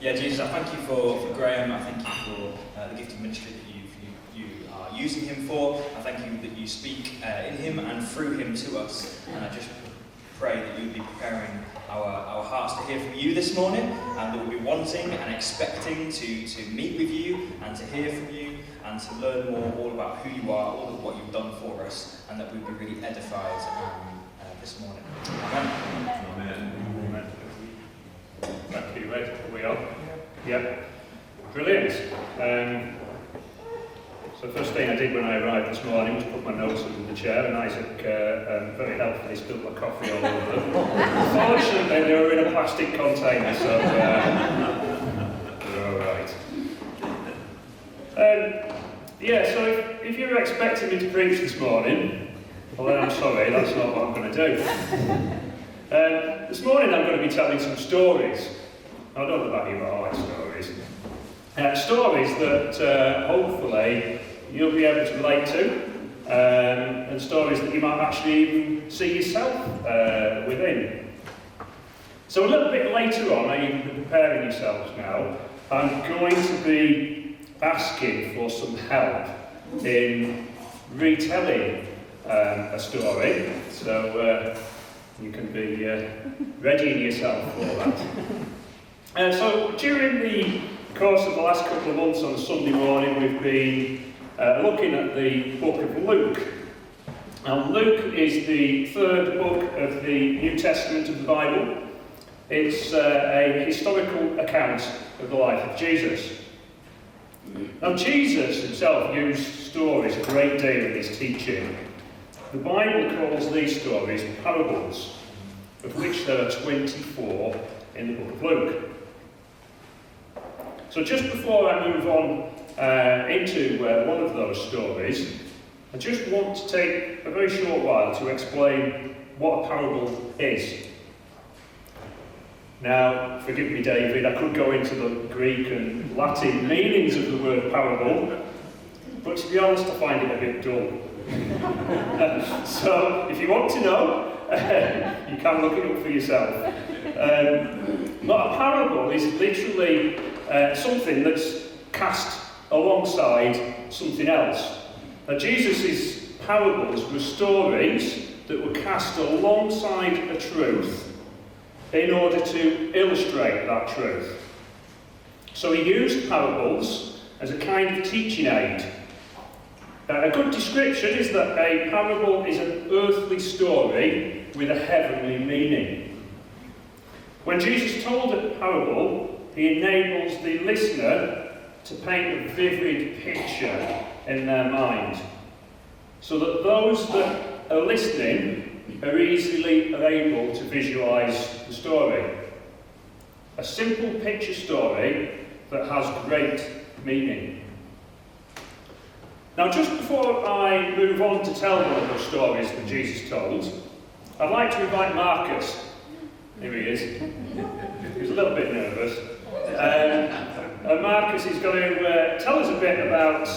Yeah, Jesus, I thank you for Graham. I thank you for the gift of ministry that you are using him for. I thank you that you speak in him and through him to us. And I just pray that you would be preparing our hearts to hear from you this morning, and that we'll be wanting and expecting to meet with you and to hear from you and to learn more all about who you are, all of what you've done for us, and that we'll be really edified this morning. Amen. Amen. Thank you, Ed. Are we on? Yeah. Brilliant. So the first thing I did when I arrived this morning was put my notes under the chair, and Isaac very helpfully spilled my coffee all over them. Fortunately, they were in a plastic container, so they're all right. So if you were expecting me to preach this morning, well then I'm sorry, that's not what I'm going to do. This morning I'm going to be telling some stories. I don't know about you, but I like stories. Stories that hopefully you'll be able to relate to, and stories that you might actually even see yourself within. So a little bit later on, you can be preparing yourselves now, I'm going to be asking for some help in retelling a story, so you can be readying yourself for that. So during the course of the last couple of months on a Sunday morning, we've been looking at the book of Luke. Now, Luke is the third book of the New Testament of the Bible. It's a historical account of the life of Jesus. Now, Jesus himself used stories a great deal in his teaching. The Bible calls these stories parables, of which there are 24 in the book of Luke. So just before I move on into one of those stories, I just want to take a very short while to explain what a parable is. Now, forgive me, David, I could go into the Greek and Latin meanings of the word parable, but to be honest, I find it a bit dull. So, if you want to know, you can look it up for yourself. But a parable is literally something that's cast alongside something else. Now, Jesus' parables were stories that were cast alongside a truth in order to illustrate that truth. So he used parables as a kind of teaching aid. A good description is that a parable is an earthly story with a heavenly meaning. When Jesus told a parable, he enables the listener to paint a vivid picture in their mind, so that those that are listening are easily able to visualise the story. A simple picture story that has great meaning. Now, just before I move on to tell one of the stories that Jesus told, I'd like to invite Marcus. Here he is. He's a little bit nervous. And Marcus is going to tell us a bit about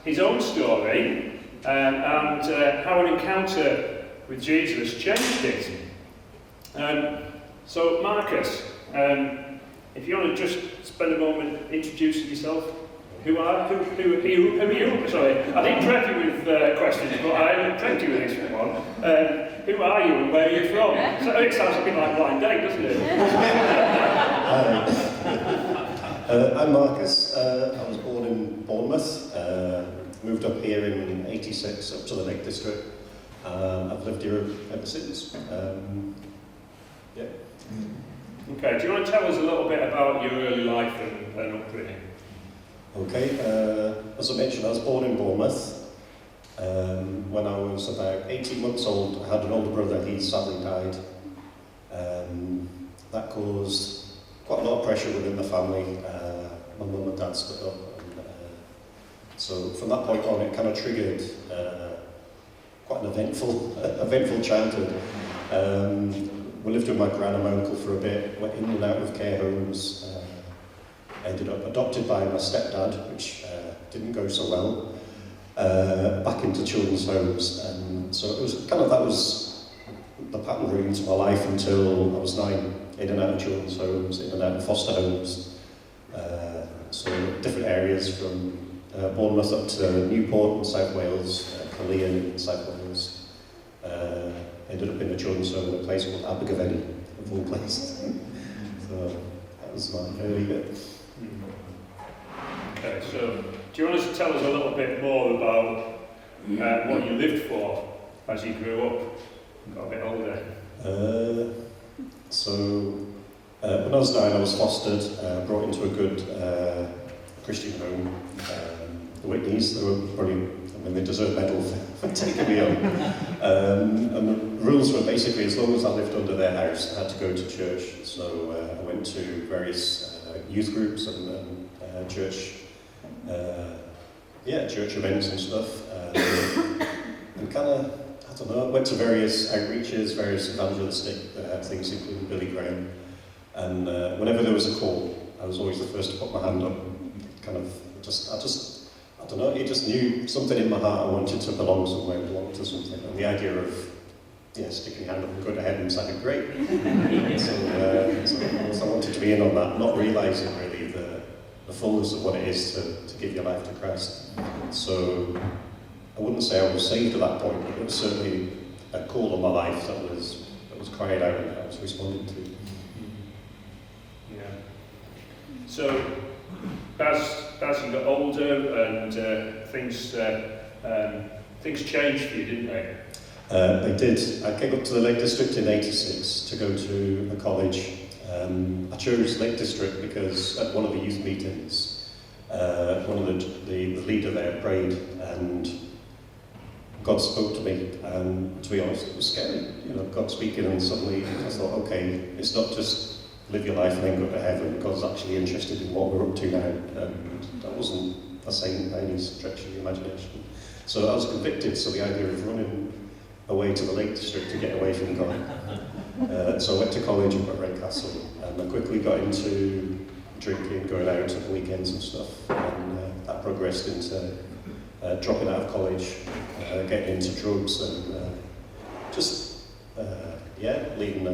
his own story and how an encounter with Jesus changed it. So Marcus, if you want to just spend a moment introducing yourself. Who are you? Sorry, I didn't prep you with questions, but I prepped you with this one. Who are you and where are you from? So it sounds a bit like Blind Date, doesn't it? I'm Marcus. I was born in Bournemouth, moved up here in '86 up to the Lake District. I've lived here ever since. Yeah. Okay, do you want to tell us a little bit about your early life and upbringing? Okay, as I mentioned, I was born in Bournemouth. When I was about 18 months old, I had an older brother. He sadly died. That caused quite a lot of pressure within the family. My mum and dad split up. So from that point on, it kind of triggered quite an eventful childhood. We lived with my gran and my uncle for a bit, went in and out of care homes. Ended up adopted by my stepdad, which didn't go so well, back into children's homes. And so it was that was the pattern really to my life until I was 9, in and out of children's homes, in and out of foster homes. So different areas from Bournemouth up to Newport in South Wales, Caerleon in South Wales. Ended up in a children's home in a place called Abergavenny, of all places. So that was my early bit. Okay, so do you want to tell us a little bit more about what you lived for as you grew up and got a bit older? When I was 9, I was fostered, brought into a good Christian home. The Whitneys, they were probably, they deserve a medal for taking me on. And the rules were basically, as long as I lived under their house, I had to go to church. So I went to various youth groups and church events and stuff. And kind of, I don't know, I went to various outreaches, various evangelistic things, including Billy Graham. And whenever there was a call, I was always the first to put my hand up. Kind of, I don't know, it just knew something in my heart I wanted to belong somewhere, belong to something. And the idea of sticking your hand up and going to heaven sounded great. So I wanted to be in on that, not realising really the fullness of what it is to give your life to Christ. So I wouldn't say I was saved at that point, but it was certainly a call on my life that was cried out and I was responding to. Yeah. So as you got older and things changed for you, didn't they? They did. I came up to the Lake District in '86 to go to a college. I chose Lake District because at one of the youth meetings, one of the leader there prayed and God spoke to me, and to be honest, it was scary. God speaking, and suddenly I thought, okay, it's not just live your life and then go to heaven. God's actually interested in what we're up to now, and that wasn't a saying by any stretch of the imagination. So I was convicted, so the idea of running away to the Lake District to get away from God. So I went to college up at Redcastle, and I quickly got into drinking, going out at the weekends and stuff, and that progressed into dropping out of college, getting into drugs, and leading,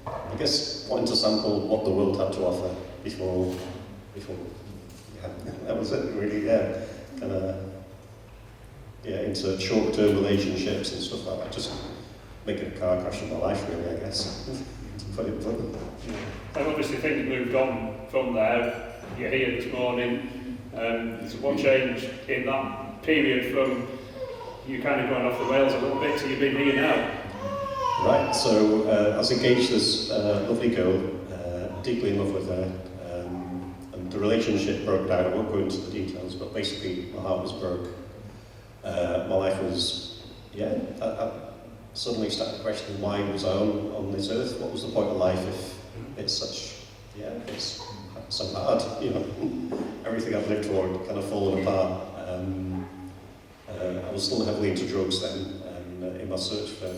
I guess, wanting to sample what the world had to offer before that was it really, kind of, into short-term relationships and stuff like that, just making a car crash in my life really, I guess. Put it bluntly. And obviously things moved on from there. You're here this morning. So what changed in that period from you kind of going off the rails a little bit to you being here now? Right, so I was engaged to this lovely girl, deeply in love with her, and the relationship broke down. I won't go into the details, but basically my heart was broke. My life was, I suddenly started questioning why was I on this earth? What was the point of life if it's such, it's so bad, everything I've lived for had kind of fallen apart. I was still heavily into drugs then, and in my search for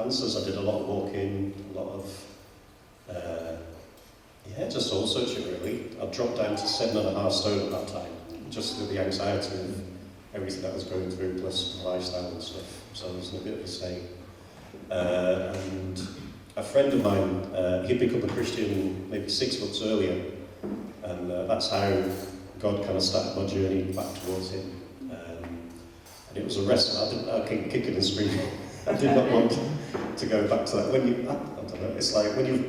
answers, I did a lot of walking, a lot of, just soul searching really. I dropped down to 7.5 stone at that time, just through the anxiety of everything that I was going through, plus my lifestyle and stuff. So I was in a bit of a state. And a friend of mine, he'd become a Christian maybe 6 months earlier, and that's how God kind of started my journey back towards Him. And it was a wrestle. I kept kicking and screaming. I did not want to go back to that. I don't know, it's like when you've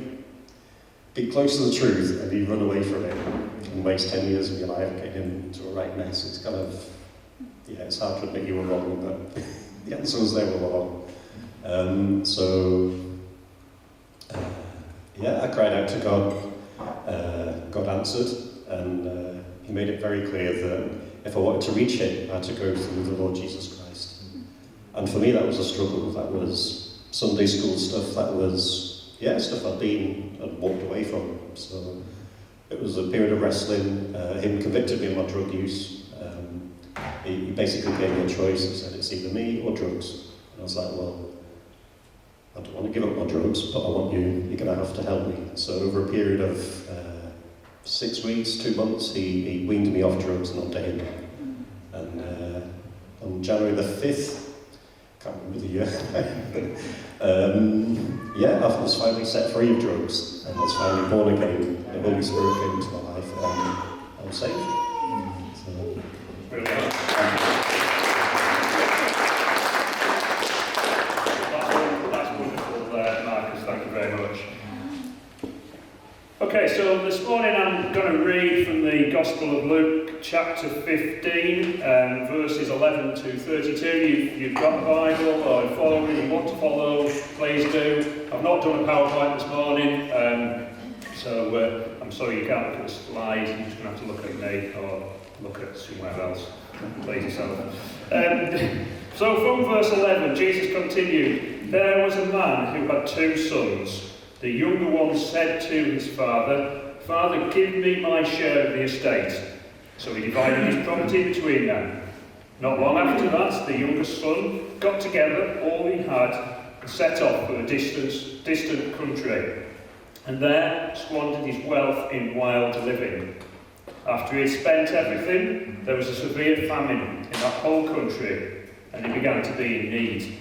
been close to the truth and you run away from it and waste 10 years of your life getting into a right mess, it's kind of, it's hard to admit you were wrong, but the answer was they were wrong. I cried out to God. God answered, and He made it very clear that if I wanted to reach Him, I had to go through the Lord Jesus Christ. And for me, that was a struggle. That was Sunday school stuff. That was, stuff I'd been and walked away from. So it was a period of wrestling. Him convicted me of my drug use. He basically gave me a choice. He said, it's either me or drugs. And I was like, well, I don't want to give up my drugs, but I want you. You're going to have to help me. So over a period of 6 weeks, 2 months, he weaned me off drugs and onto Him. And on January the 5th, can't remember the year, I was finally set free of drugs, and I was finally born again. The Holy Spirit came into my life, I'm saved. So, Brilliant. That's wonderful, Marcus. Thank you very much. Okay, so this morning I'm going to read from the Gospel of Luke, chapter 15, verses 11 to 32. You've got a Bible or you're following, you want to follow, please do. I've not done a PowerPoint this morning, so I'm sorry you can't look at the slides. You're just going to have to look at me or look at somewhere else. Please yourself. So from verse 11, Jesus continued, "There was a man who had 2 sons. The younger one said to his father, 'Father, give me my share of the estate.' So he divided his property between them. Not long after that, the younger son got together all he had and set off for a distant country, and there squandered his wealth in wild living. After he had spent everything, there was a severe famine in that whole country, and he began to be in need.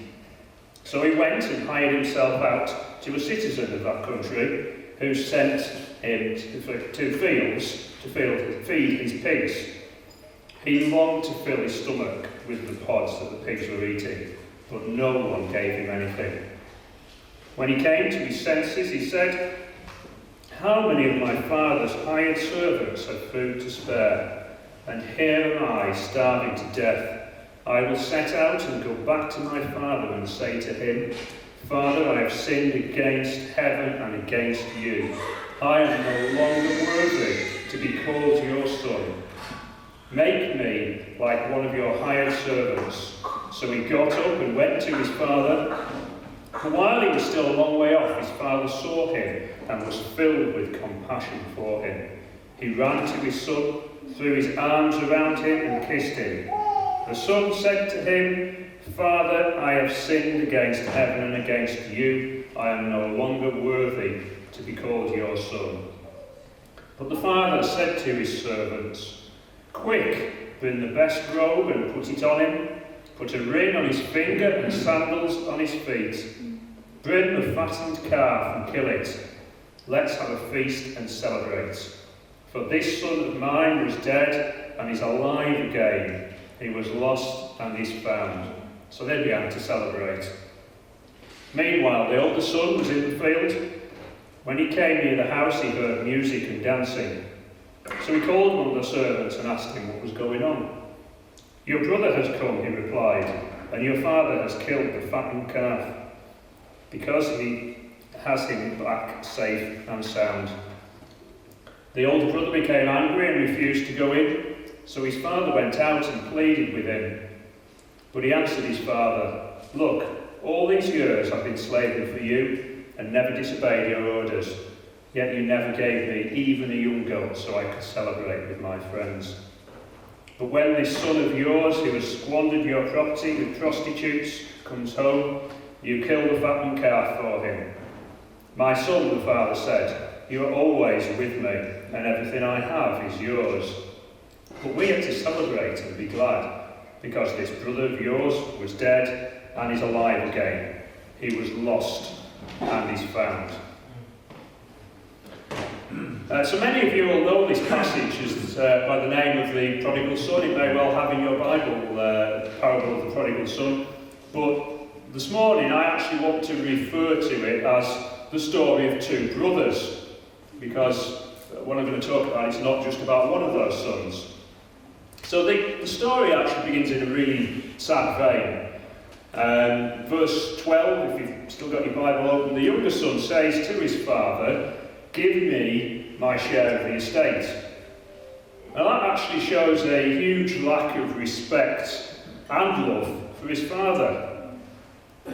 So he went and hired himself out to a citizen of that country, who sent him to fields to feed his pigs. He longed to fill his stomach with the pods that the pigs were eating, but no one gave him anything. When he came to his senses, he said, 'How many of my father's hired servants have food to spare? And here am I, starving to death. I will set out and go back to my father and say to him, Father, I have sinned against heaven and against you. I am no longer worthy to be called your son. Make me like one of your hired servants.' So he got up and went to his father. But while he was still a long way off, his father saw him and was filled with compassion for him. He ran to his son, threw his arms around him and kissed him. The son said to him, 'Father, I have sinned against heaven and against you. I am no longer worthy to be called your son.' But the father said to his servants, 'Quick, bring the best robe and put it on him. Put a ring on his finger and sandals on his feet. Bring the fattened calf and kill it. Let's have a feast and celebrate. For this son of mine was dead and is alive again. He was lost and is found.' So they began to celebrate. Meanwhile, the older son was in the field. When he came near the house, he heard music and dancing. So he called one of the servants and asked him what was going on. 'Your brother has come,' he replied, 'and your father has killed the fattened calf, because he has him back safe and sound.' The older brother became angry and refused to go in. So his father went out and pleaded with him. But he answered his father, 'Look, all these years I've been slaving for you and never disobeyed your orders. Yet you never gave me even a young goat so I could celebrate with my friends. But when this son of yours who has squandered your property with prostitutes comes home, you kill the fattened calf for him.' 'My son,' the father said, 'you are always with me, and everything I have is yours. But we are to celebrate and be glad, because this brother of yours was dead and is alive again. He was lost and is found.'" So many of you will know this passage as, by the name of the Prodigal Son. It may well have in your Bible the parable of the Prodigal Son. But this morning I actually want to refer to it as the story of 2 brothers, because what I'm going to talk about is not just about one of those sons. So the story actually begins in a really sad vein. Verse 12, if you've still got your Bible open, the younger son says to his father, "Give me my share of the estate." Now that actually shows a huge lack of respect and love for his father.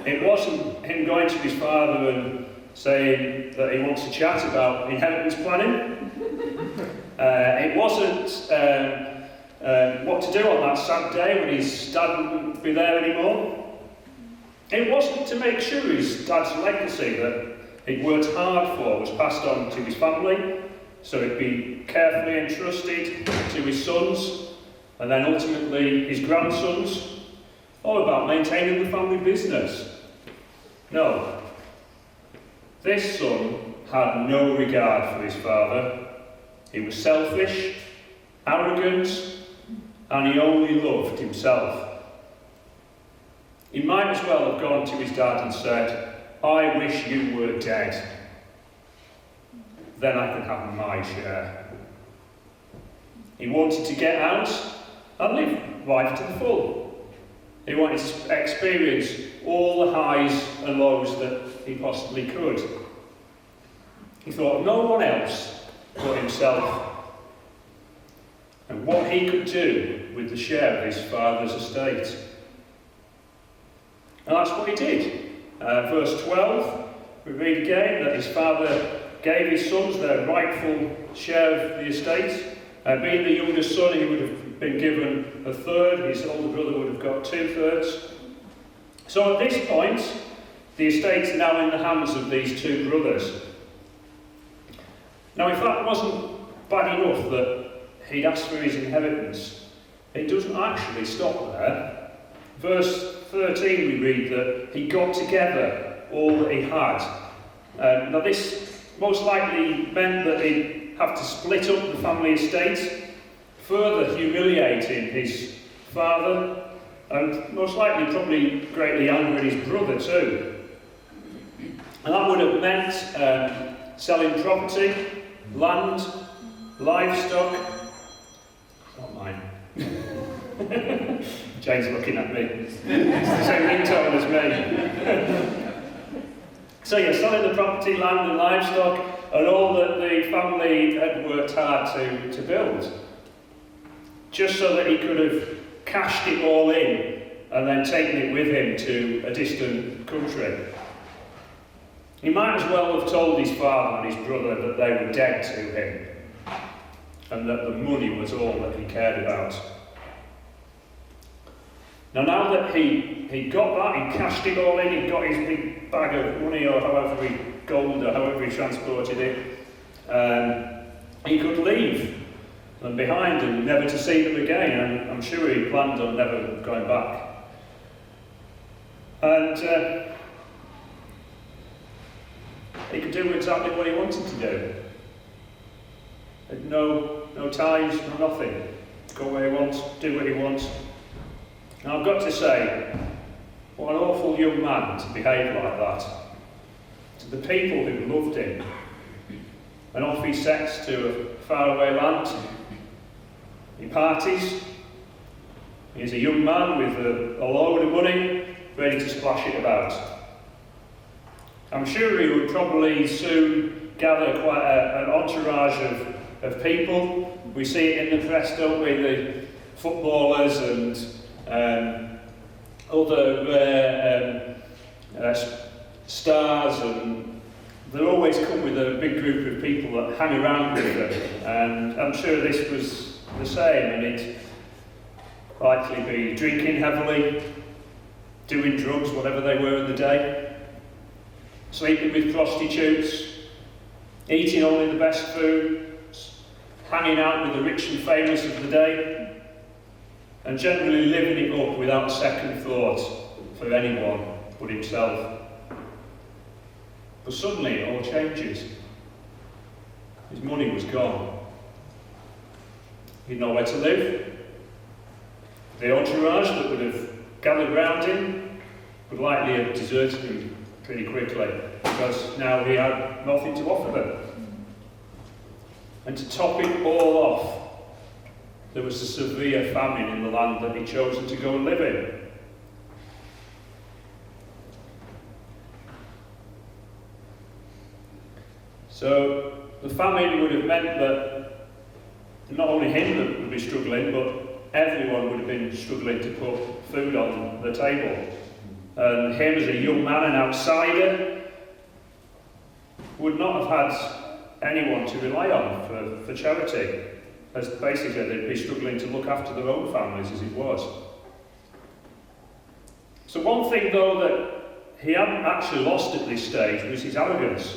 It wasn't him going to his father and saying that he wants to chat about inheritance planning. It wasn't what to do on that sad day when his dad wouldn't be there anymore. It wasn't to make sure his dad's legacy that he'd worked hard for was passed on to his family, so it'd be carefully entrusted to his sons, and then ultimately his grandsons, or about maintaining the family business. No. This son had no regard for his father. He was selfish, arrogant, and he only loved himself. He might as well have gone to his dad and said, "I wish you were dead. Then I could have my share." He wanted to get out and live life to the full. He wanted to experience all the highs and lows that he possibly could. He thought of no one else but himself and what he could do with the share of his father's estate. And that's what he did. Verse 12, we read again that his father gave his sons their rightful share of the estate. Being the youngest son, he would have been given a third. His older brother would have got 2/3. So at this point, the estate's now in the hands of these two brothers. Now, if that wasn't bad enough that he'd asked for his inheritance, it doesn't actually stop there. Verse 13, we read that he got together all that he had. Now, this most likely meant that he'd have to split up the family estate, further humiliating his father, and most likely probably greatly angering his brother too. And that would have meant selling property, land, livestock. It's not mine. Jane's looking at me. It's the same ringtone as me. So yeah, selling the property, land and livestock, and all that the family had worked hard to build. Just so that he could have cashed it all in and then taken it with him to a distant country. He might as well have told his father and his brother that they were dead to him and that the money was all that he cared about. Now that he got that, he cashed it all in, he got his big bag of money or gold or however he transported it, he could leave them behind and never to see them again, and I'm sure he planned on never going back. And he could do exactly what he wanted to do. Had no ties, no nothing. Go where he wants, do what he wants. And I've got to say, what an awful young man to behave like that. To the people who loved him. And off he sets to a faraway land. He parties. He's a young man with a load of money, ready to splash it about. I'm sure he would probably soon gather quite an entourage of people. We see it in the press, don't we? The footballers and other stars, and they always come with a big group of people that hang around with them. And I'm sure this was the same, and he'd likely be drinking heavily, doing drugs, whatever they were in the day, sleeping with prostitutes, eating only the best food, hanging out with the rich and famous of the day, and generally living it up without a second thought for anyone but himself. But suddenly it all changes. His money was gone. He'd nowhere to live. The entourage that would have gathered round him would likely have deserted him pretty quickly, because now he had nothing to offer them. And to top it all off, there was a severe famine in the land that he'd chosen to go and live in. So the famine would have meant that not only him that would be struggling, but everyone would have been struggling to put food on the table. And him as a young man, an outsider, would not have had anyone to rely on for charity, as basically they'd be struggling to look after their own families as it was. So one thing though that he hadn't actually lost at this stage was his arrogance.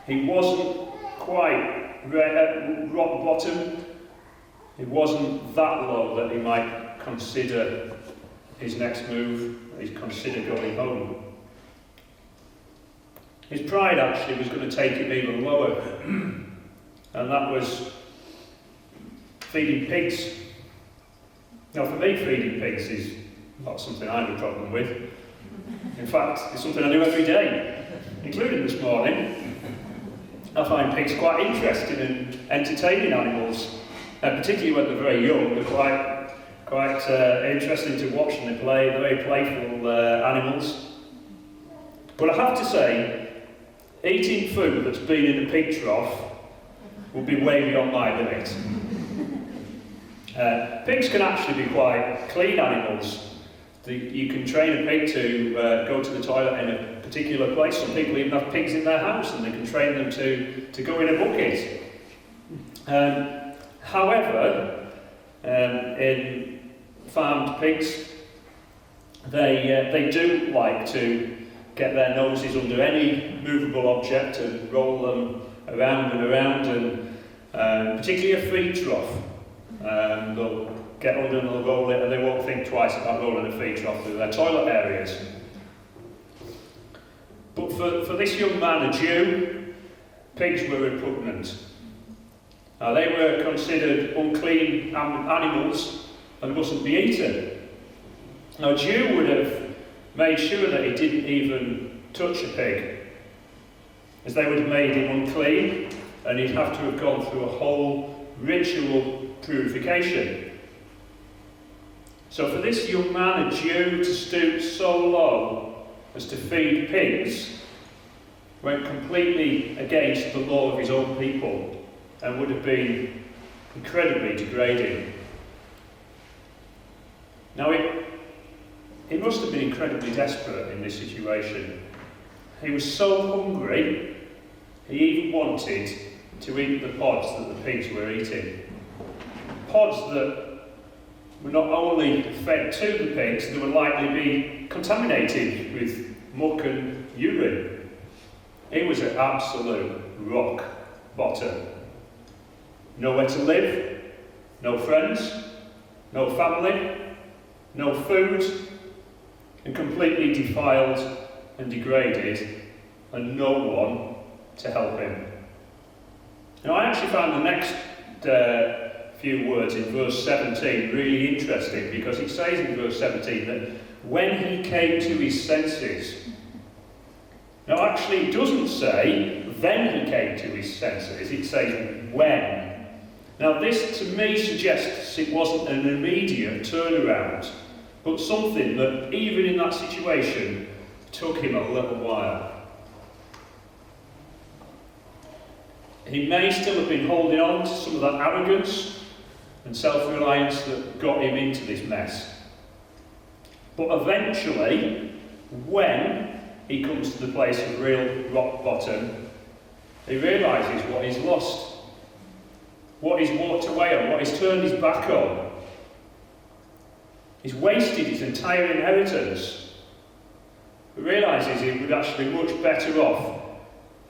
He wasn't quite at rock bottom. He wasn't that low that he might consider his next move, he'd consider going home. His pride actually was going to take him even lower. And that was feeding pigs. Now for me, feeding pigs is not something I have a problem with. In fact, it's something I do every day, including this morning. I find pigs quite interesting and entertaining animals, and particularly when they're very young, they're quite interesting to watch, and they play. They're very playful animals. But I have to say, eating food that's been in a pig trough would be way beyond my limit. Pigs can actually be quite clean animals. You can train a pig to go to the toilet in a particular place. Some people even have pigs in their house and they can train them to go in a bucket. However, in farmed pigs, they do like to get their noses under any movable object and roll them around and around, and particularly a feed trough. They'll get under and they'll roll it, and they won't think twice about rolling a feed trough through their toilet areas. But for this young man, a Jew, pigs were repugnant. Now, they were considered unclean animals and mustn't be eaten. Now, a Jew would have made sure that he didn't even touch a pig, as they would have made him unclean, and he'd have to have gone through a whole ritual purification. So for this young man, a Jew, to stoop so low as to feed pigs went completely against the law of his own people and would have been incredibly degrading. Now he must have been incredibly desperate in this situation. He was so hungry, he even wanted to eat the pods that the pigs were eating. Pods that were not only fed to the pigs, they would likely be contaminated with muck and urine. He was at absolute rock bottom. Nowhere to live, no friends, no family, no food, and completely defiled and degraded, and no one to help him. Now, I actually found the next few words in verse 17 really interesting, because it says in verse 17 that when he came to his senses. Now, actually, it doesn't say then he came to his senses, it says when. Now, this to me suggests it wasn't an immediate turnaround, but something that, even in that situation, took him a little while. He may still have been holding on to some of that arrogance and self-reliance that got him into this mess. But eventually, when he comes to the place of real rock bottom, he realises what he's lost, what he's walked away on, what he's turned his back on. He's wasted his entire inheritance. He realises he would actually be much better off,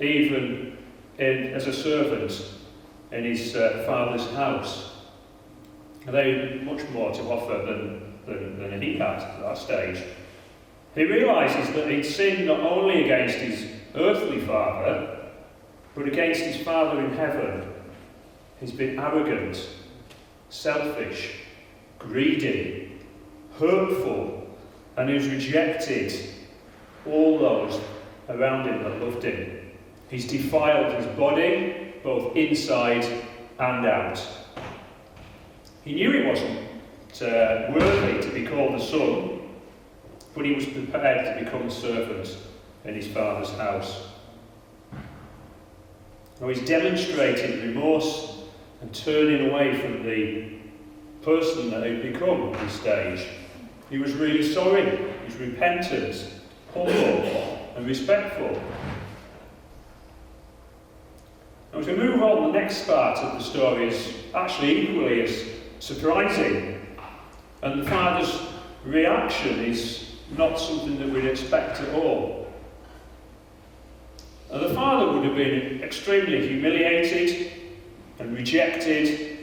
even as a servant in his father's house. And they had much more to offer than he had at that stage. He realises that he'd sinned not only against his earthly father, but against his Father in heaven. He's been arrogant, selfish, greedy, hurtful, and he's rejected all those around him that loved him. He's defiled his body, both inside and out. He knew he wasn't worthy to be called a son, but he was prepared to become a servant in his Father's house. Now, he's demonstrated remorse and turning away from the person that he'd become at this stage. He was really sorry. He's repentant, humble, and respectful. Now, as we move on, the next part of the story is actually equally as surprising. And the father's reaction is not something that we'd expect at all. And the father would have been extremely humiliated and rejected.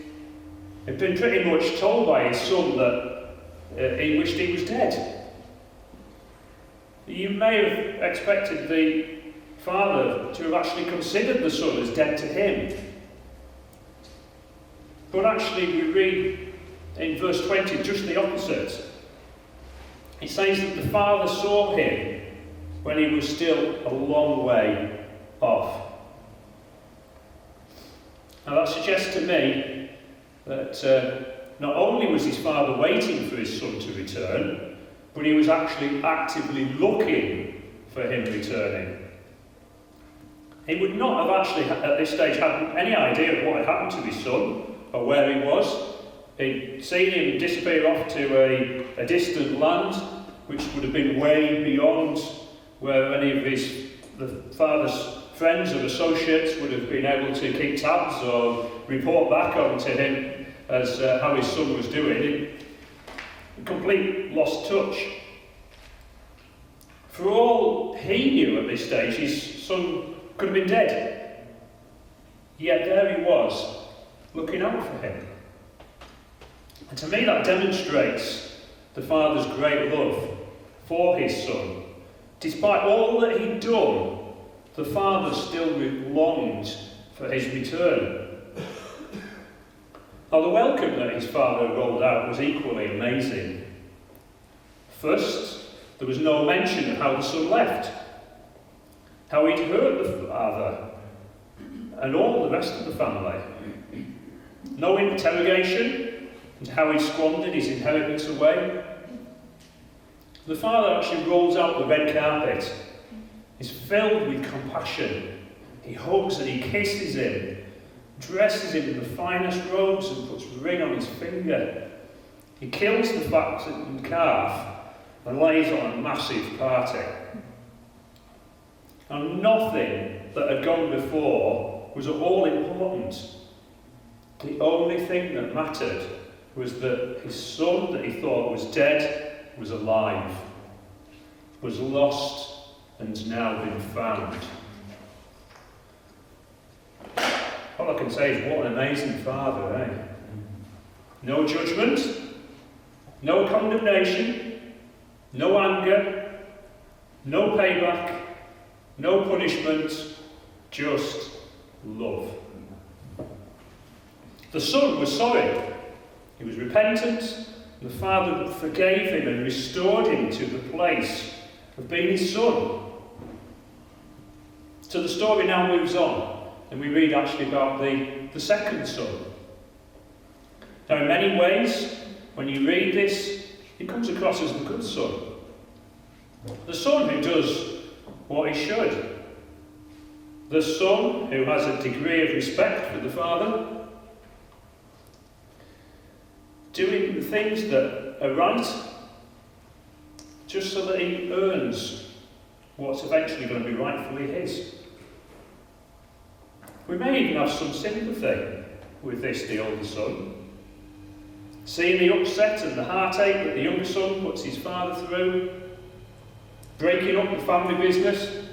He'd been pretty much told by his son that he wished he was dead. You may have expected the father to have actually considered the son as dead to him. But actually we read in verse 20 just the opposite. It says that the father saw him when he was still a long way off. Now that suggests to me that not only was his father waiting for his son to return, but he was actually actively looking for him returning. He would not have actually at this stage had any idea of what had happened to his son or where he was. He'd seen him disappear off to a distant land, which would have been way beyond where any of the father's friends or associates would have been able to keep tabs or report back on to him as how his son was doing. He complete lost touch. For all he knew at this stage, his son could have been dead. Yet there he was, looking out for him. And to me that demonstrates the father's great love for his son. Despite all that he'd done, the father still longed for his return. Now the welcome that his father rolled out was equally amazing. First, there was no mention of how the son left, how he'd hurt the father, and all the rest of the family. No interrogation into how he'd squandered his inheritance away. The father actually rolls out the red carpet. He's filled with compassion. He hugs and he kisses him, dresses him in the finest robes and puts a ring on his finger. He kills the fattened calf and lays on a massive party. And nothing that had gone before was at all important. The only thing that mattered was that his son that he thought was dead was alive, was lost and now been found. All I can say is what an amazing father, eh? No judgment, no condemnation, no anger, no payback, no punishment, just love. The son was sorry. He was repentant. The father forgave him and restored him to the place of being his son. So the story now moves on, and we read actually about the second son. Now in many ways, when you read this, he comes across as the good son. The son who does what he should. The son who has a degree of respect for the father. Doing the things that are right, just so that he earns what's eventually going to be rightfully his. We may even have some sympathy with this, the older son. Seeing the upset and the heartache that the younger son puts his father through, breaking up the family business,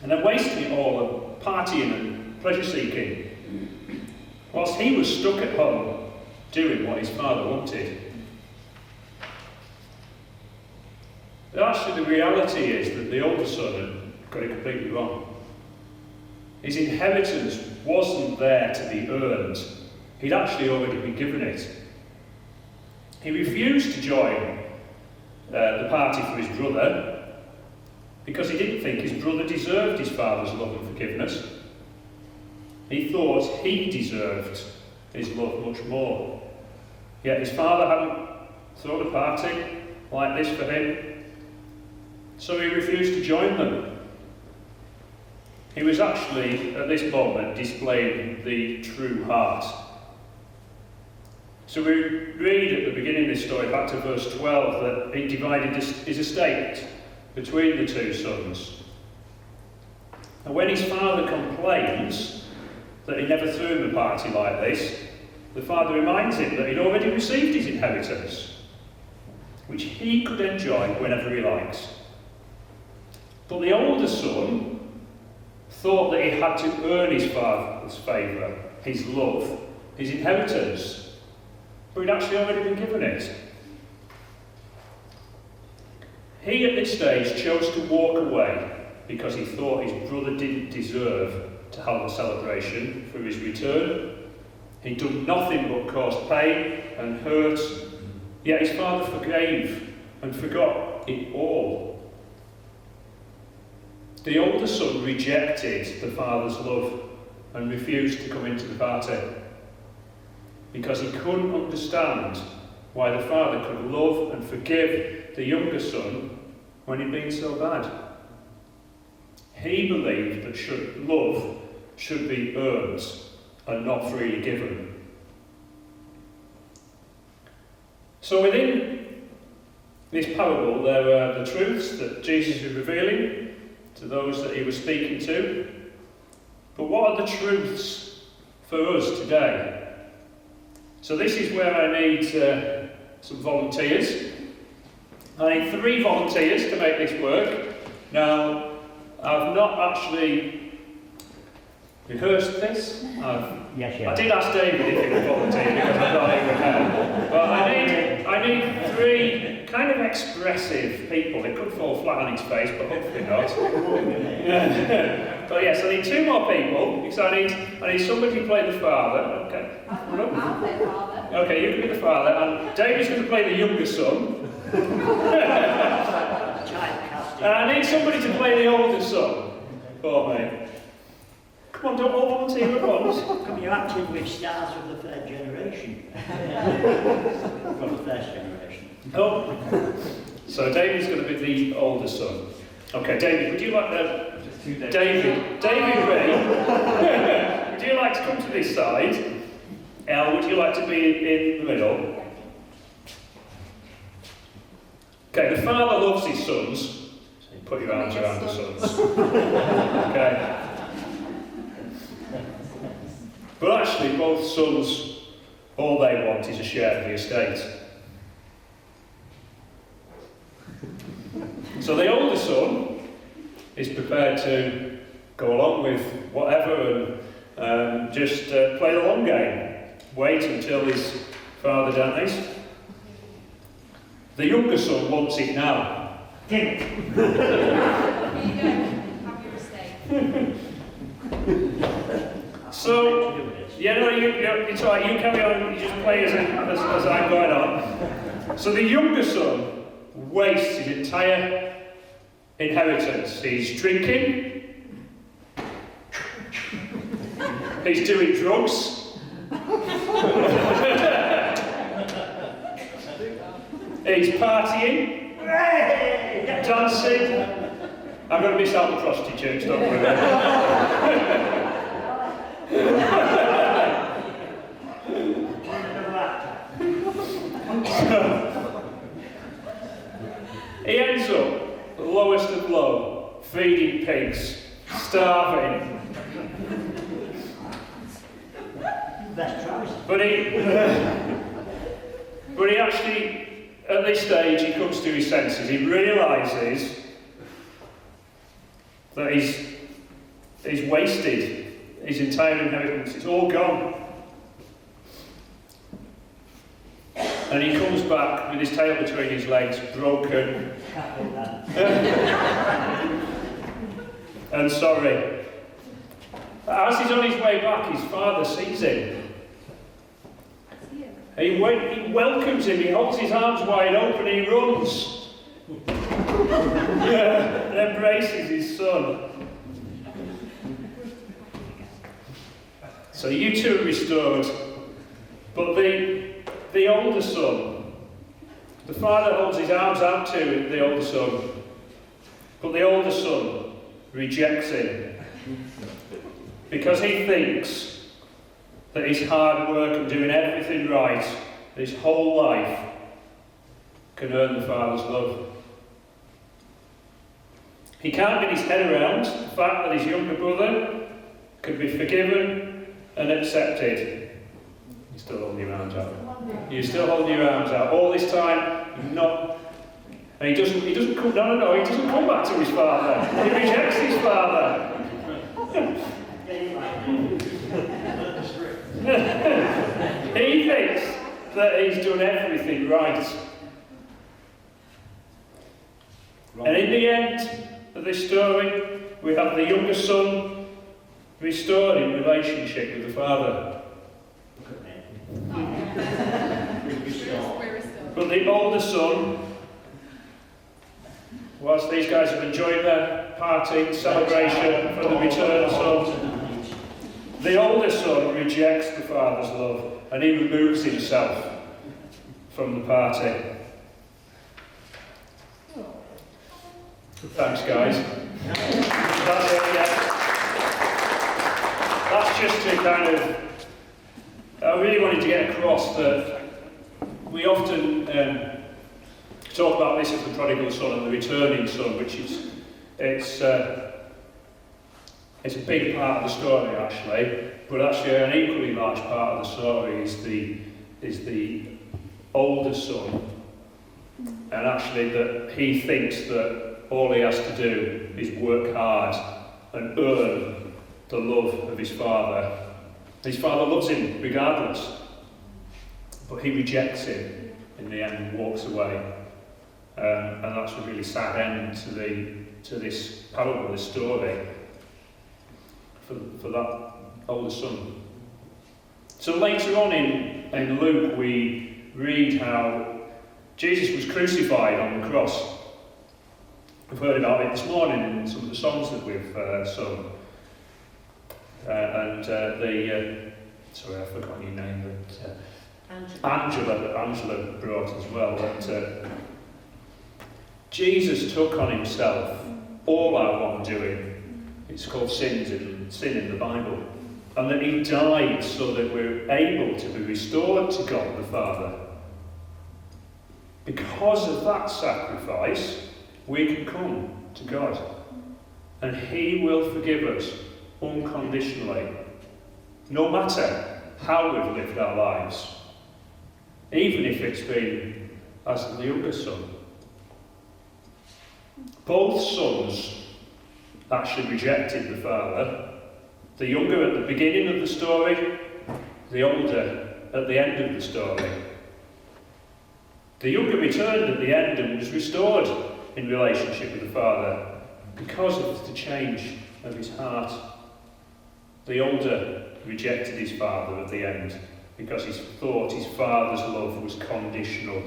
and then wasting it all on partying and pleasure-seeking, whilst he was stuck at home doing what his father wanted. But actually the reality is that the older son had got it completely wrong. His inheritance wasn't there to be earned. He'd actually already been given it. He refused to join the party for his brother because he didn't think his brother deserved his father's love and forgiveness. He thought he deserved his love much more. Yet his father hadn't thrown a party like this for him, so he refused to join them. He was actually, at this moment, displaying the true heart. So we read at the beginning of this story, back to verse 12, that he divided his estate between the two sons. And when his father complains that he never threw him a party like this, the father reminds him that he'd already received his inheritance, which he could enjoy whenever he likes. But the older son thought that he had to earn his father's favour, his love, his inheritance, but he'd actually already been given it. He at this stage chose to walk away because he thought his brother didn't deserve to have a celebration for his return. He'd done nothing but cause pain and hurt, yet his father forgave and forgot it all. The older son rejected the father's love and refused to come into the party because he couldn't understand why the father could love and forgive the younger son when he'd been so bad. He believed that love should be earned and not freely given. So within this parable, there are the truths that Jesus is revealing to those that he was speaking to. But what are the truths for us today? So this is where I need some volunteers. I need 3 volunteers to make this work. Now, I've not actually rehearsed this. I did ask David if he would volunteer because I thought he would help. But I need 3 kind of expressive people. It could fall flat on his face, but hopefully not. But yes, I need 2 more people. So I need somebody to play the father. Okay. I'll play the father. Okay, you can be the father, and David's going to play the younger son. And I need somebody to play the older son for me. Come on, don't all volunteer at once. Come you acting with stars of the 3rd generation. From the 1st generation. Oh, so David's going to be the older son. Okay, David, would you like to... David Ray, would you like to come to this side? Elle, would you like to be in the middle? Okay, the father loves his sons. Put your arms around the sons. Okay. But actually, both sons, all they want is a share of the estate. So the older son is prepared to go along with whatever and just play the long game. Wait until his father dies. The younger son wants it now. Here you go. Have your estate. So, yeah, no, it's all right, you carry on, you just play as I'm going on. So the younger son wastes his entire inheritance. He's drinking, he's doing drugs, he's partying, dancing. I'm going to miss out the prostitutes, don't worry. He ends up the lowest of low, feeding pigs, starving. But he actually, at this stage, he comes to his senses. He realises that he's wasted his entire inheritance. It's all gone. And he comes back with his tail between his legs, broken and sorry. As he's on his way back, his father sees him. He welcomes him, he holds his arms wide open, he runs. And embraces his son. So you two are restored. But the older son, the father holds his arms out to the older son, but the older son rejects him because he thinks that his hard work and doing everything right, his whole life, can earn the father's love. He can't get his head around the fact that his younger brother could be forgiven and accepted. You're still holding your arms out. You're still holding your arms out. All this time, you're not... And he doesn't come... No, he doesn't come back to his father. He rejects his father. He thinks that he's done everything right. And in the end of this story, we have the younger son restored in relationship with the father. But the older son, whilst these guys have enjoyed their party, celebration for the return son, the older son rejects the father's love and he removes himself from the party. Thanks, guys. That's it, yeah. That's just to kind of... I really wanted to get across that we often talk about this as the prodigal son and the returning son, which is... It's a big part of the story, actually, but actually an equally large part of the story is the older son, and actually that he thinks that all he has to do is work hard and earn the love of his father. His father loves him regardless, but he rejects him in the end and walks away. And that's a really sad end to this parable, this story, for that older son. So later on in Luke we read how Jesus was crucified on the cross. We've heard about it this morning in some of the songs that we've sung. Sorry, I've forgotten your name, but Angela brought as well, that Jesus took on himself all our wrongdoing. It's called sin in the Bible. And that he died so that we're able to be restored to God the Father. Because of that sacrifice, we can come to God. And he will forgive us unconditionally, no matter how we've lived our lives. Even if it's been as the younger son. Both sons actually rejected the father. The younger at the beginning of the story, the older at the end of the story. The younger returned at the end and was restored in relationship with the father because of the change of his heart. The older rejected his father at the end because he thought his father's love was conditional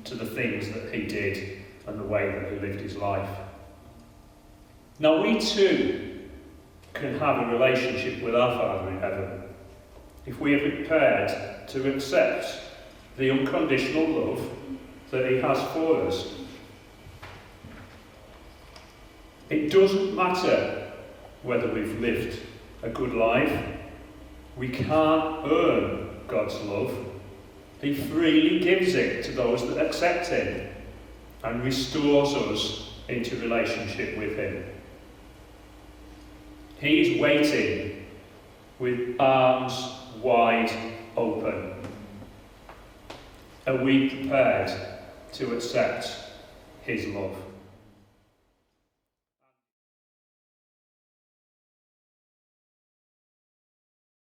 to the things that he did and the way that he lived his life. Now we too can have a relationship with our Father in heaven if we are prepared to accept the unconditional love that he has for us. It doesn't matter whether we've lived a good life. We can't earn God's love. He freely gives it to those that accept him and restores us into relationship with him. He is waiting with arms wide open. Are we prepared to accept his love?